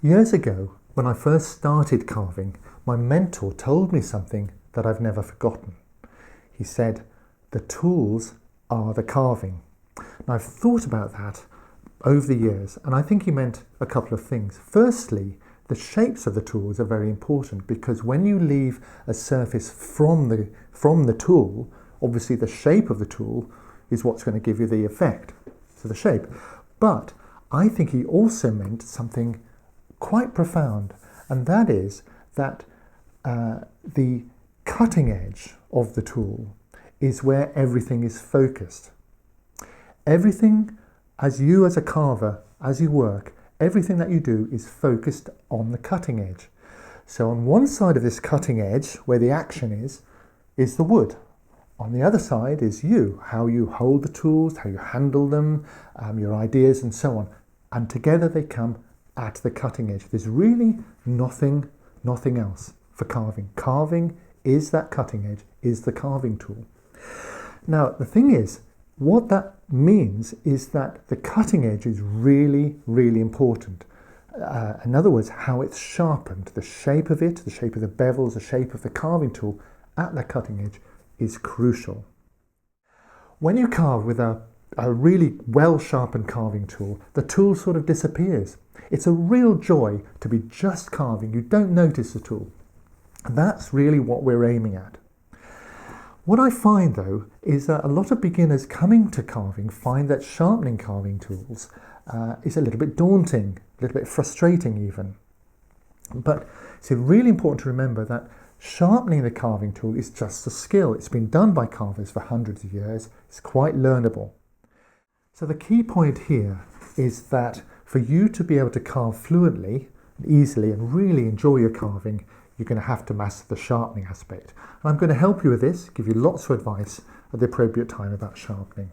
Years ago, when I first started carving, my mentor told me something that I've never forgotten. He said, "The tools are the carving." Now, I've thought about that over the years, and I think he meant a couple of things. Firstly, the shapes of the tools are very important, because when you leave a surface from the tool, obviously the shape of the tool is what's going to give you the effect, so the shape. But I think he also meant something quite profound, and that is that the cutting edge of the tool is where everything is focused. Everything, as a carver, as you work, everything that you do is focused on the cutting edge. So on one side of this cutting edge, where the action is the wood. On the other side is you, how you hold the tools, how you handle them, your ideas and so on. And together they come at the cutting edge. There's really nothing else for carving. Carving is that cutting edge, is the carving tool. Now, the thing is, what that means is that the cutting edge is really, really important. In other words, how it's sharpened, the shape of it, the shape of the bevels, the shape of the carving tool at the cutting edge is crucial. When you carve with a really well-sharpened carving tool, the tool sort of disappears. It's a real joy to be just carving. You don't notice the tool. That's really what we're aiming at. What I find, though, is that a lot of beginners coming to carving find that sharpening carving tools is a little bit daunting, a little bit frustrating even. But it's really important to remember that sharpening the carving tool is just a skill. It's been done by carvers for hundreds of years. It's quite learnable. So the key point here is that for you to be able to carve fluently and easily and really enjoy your carving, you're going to have to master the sharpening aspect. And I'm going to help you with this, give you lots of advice at the appropriate time about sharpening.